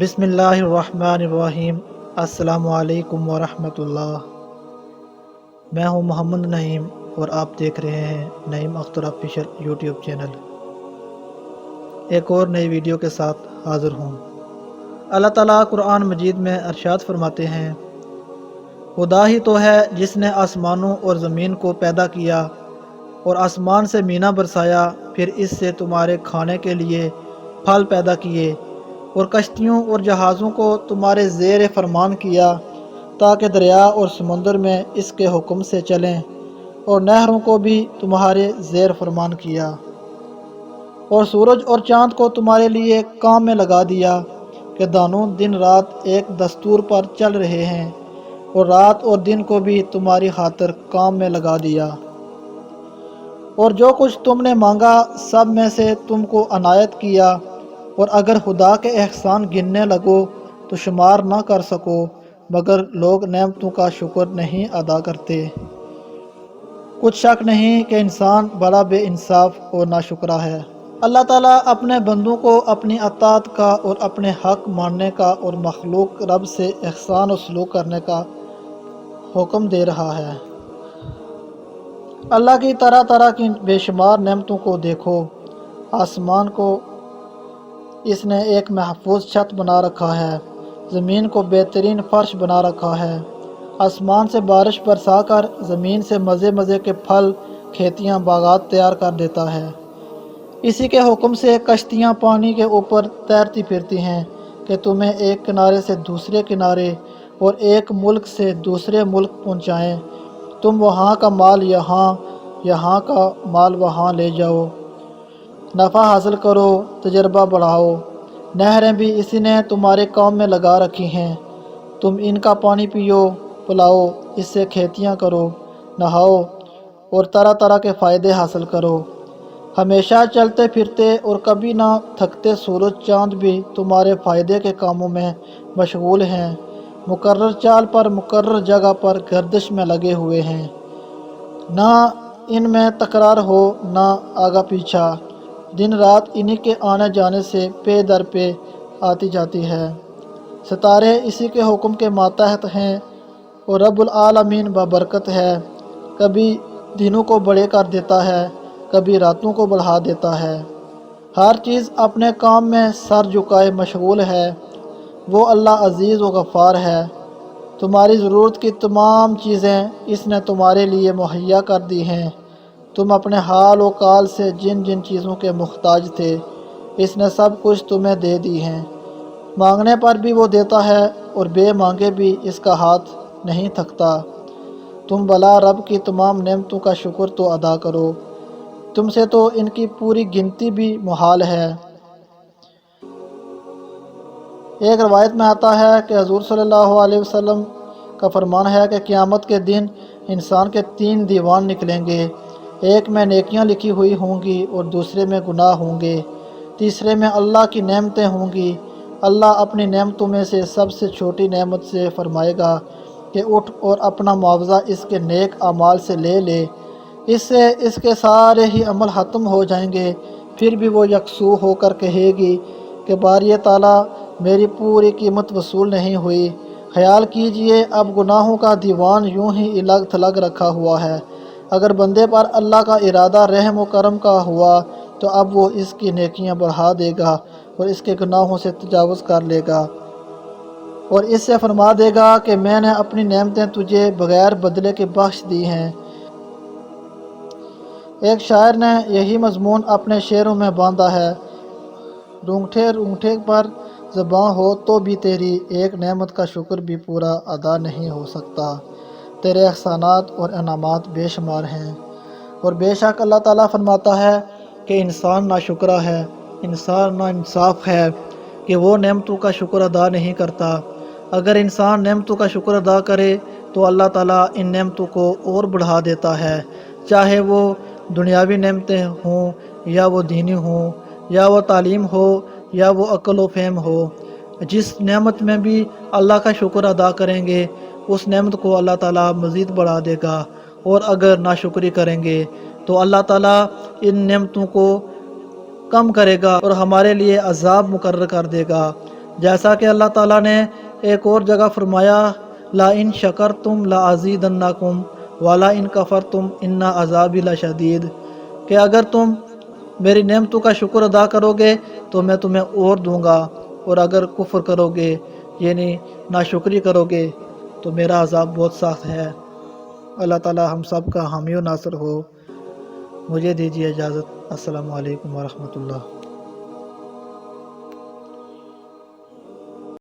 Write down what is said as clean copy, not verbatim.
بسم اللہ الرحمن الرحیم۔ السلام علیکم ورحمۃ اللہ۔ میں ہوں محمد نعیم اور آپ دیکھ رہے ہیں نعیم اختر آفیشل یوٹیوب چینل۔ ایک اور نئی ویڈیو کے ساتھ حاضر ہوں۔ اللہ تعالیٰ قرآن مجید میں ارشاد فرماتے ہیں، خدا ہی تو ہے جس نے آسمانوں اور زمین کو پیدا کیا اور آسمان سے مینا برسایا، پھر اس سے تمہارے کھانے کے لیے پھل پیدا کیے، اور کشتیوں اور جہازوں کو تمہارے زیر فرمان کیا تاکہ دریا اور سمندر میں اس کے حکم سے چلیں، اور نہروں کو بھی تمہارے زیر فرمان کیا، اور سورج اور چاند کو تمہارے لیے کام میں لگا دیا کہ دونوں دن رات ایک دستور پر چل رہے ہیں، اور رات اور دن کو بھی تمہاری خاطر کام میں لگا دیا، اور جو کچھ تم نے مانگا سب میں سے تم کو عنایت کیا، اور اگر خدا کے احسان گننے لگو تو شمار نہ کر سکو، مگر لوگ نعمتوں کا شکر نہیں ادا کرتے۔ کچھ شک نہیں کہ انسان بڑا بے انصاف اور ناشکرا ہے۔ اللہ تعالیٰ اپنے بندوں کو اپنی اطاعت کا اور اپنے حق ماننے کا اور مخلوق رب سے احسان و سلوک کرنے کا حکم دے رہا ہے۔ اللہ کی طرح طرح کی بے شمار نعمتوں کو دیکھو۔ آسمان کو اس نے ایک محفوظ چھت بنا رکھا ہے، زمین کو بہترین فرش بنا رکھا ہے، آسمان سے بارش برسا کر زمین سے مزے مزے کے پھل، کھیتیاں، باغات تیار کر دیتا ہے۔ اسی کے حکم سے کشتیاں پانی کے اوپر تیرتی پھرتی ہیں کہ تمہیں ایک کنارے سے دوسرے کنارے اور ایک ملک سے دوسرے ملک پہنچائیں۔ تم وہاں کا مال یہاں کا مال وہاں لے جاؤ، نفع حاصل کرو، تجربہ بڑھاؤ۔ نہریں بھی اسی نے تمہارے کام میں لگا رکھی ہیں، تم ان کا پانی پیو، پلاؤ، اس سے کھیتیاں کرو، نہاؤ اور طرح طرح کے فائدے حاصل کرو۔ ہمیشہ چلتے پھرتے اور کبھی نہ تھکتے سورج چاند بھی تمہارے فائدے کے کاموں میں مشغول ہیں، مقرر چال پر مقرر جگہ پر گردش میں لگے ہوئے ہیں، نہ ان میں تکرار ہو نہ آگا پیچھا، دن رات انہی کے آنے جانے سے پے در پے آتی جاتی ہے۔ ستارے اسی کے حکم کے ماتحت ہیں، اور رب العالمین بابرکت ہے، کبھی دنوں کو بڑے کر دیتا ہے، کبھی راتوں کو بڑھا دیتا ہے، ہر چیز اپنے کام میں سر جھکائے مشغول ہے۔ وہ اللہ عزیز و غفار ہے۔ تمہاری ضرورت کی تمام چیزیں اس نے تمہارے لیے مہیا کر دی ہیں۔ تم اپنے حال و کال سے جن جن چیزوں کے محتاج تھے اس نے سب کچھ تمہیں دے دی ہیں۔ مانگنے پر بھی وہ دیتا ہے اور بے مانگے بھی اس کا ہاتھ نہیں تھکتا۔ تم بھلا رب کی تمام نعمتوں کا شکر تو ادا کرو، تم سے تو ان کی پوری گنتی بھی محال ہے۔ ایک روایت میں آتا ہے کہ حضور صلی اللہ علیہ وسلم کا فرمان ہے کہ قیامت کے دن انسان کے 3 دیوان نکلیں گے، ایک میں نیکیاں لکھی ہوئی ہوں گی اور دوسرے میں گناہ ہوں گے، تیسرے میں اللہ کی نعمتیں ہوں گی۔ اللہ اپنی نعمتوں میں سے سب سے چھوٹی نعمت سے فرمائے گا کہ اٹھ اور اپنا معاوضہ اس کے نیک اعمال سے لے لے، اس سے اس کے سارے ہی عمل ختم ہو جائیں گے۔ پھر بھی وہ یکسو ہو کر کہے گی کہ باری تعالیٰ میری پوری قیمت وصول نہیں ہوئی۔ خیال کیجئے اب گناہوں کا دیوان یوں ہی الگ تھلگ رکھا ہوا ہے، اگر بندے پر اللہ کا ارادہ رحم و کرم کا ہوا تو اب وہ اس کی نیکیاں بڑھا دے گا اور اس کے گناہوں سے تجاوز کر لے گا، اور اس سے فرما دے گا کہ میں نے اپنی نعمتیں تجھے بغیر بدلے کے بخش دی ہیں۔ ایک شاعر نے یہی مضمون اپنے شعروں میں باندھا ہے، رونگٹے رونگٹے پر زباں ہو تو بھی تیری ایک نعمت کا شکر بھی پورا ادا نہیں ہو سکتا، تیرے احسانات اور انعامات بے شمار ہیں۔ اور بے شک اللہ تعالیٰ فرماتا ہے کہ انسان ناشکرا ہے، انسان ناانصاف ہے کہ وہ نعمتوں کا شکر ادا نہیں کرتا۔ اگر انسان نعمتوں کا شکر ادا کرے تو اللہ تعالیٰ ان نعمتوں کو اور بڑھا دیتا ہے، چاہے وہ دنیاوی نعمتیں ہوں یا وہ دینی ہوں، یا وہ تعلیم ہو یا وہ عقل و فہم ہو۔ جس نعمت میں بھی اللہ کا شکر ادا کریں گے اس نعمت کو اللہ تعالیٰ مزید بڑھا دے گا، اور اگر ناشکری کریں گے تو اللہ تعالیٰ ان نعمتوں کو کم کرے گا اور ہمارے لیے عذاب مقرر کر دے گا۔ جیسا کہ اللہ تعالیٰ نے ایک اور جگہ فرمایا لا ان شکرتم لا ازیدنکم ولا ان کفرتم ان عذابی لشدید، کہ اگر تم میری نعمتوں کا شکر ادا کرو گے تو میں تمہیں اور دوں گا، اور اگر کفر کرو گے یعنی ناشکری کرو گے تو میرا عذاب بہت سخت ہے۔ اللہ تعالیٰ ہم سب کا حامی و ناصر ہو۔ مجھے دیجیے اجازت۔ السلام علیکم ورحمۃ اللہ۔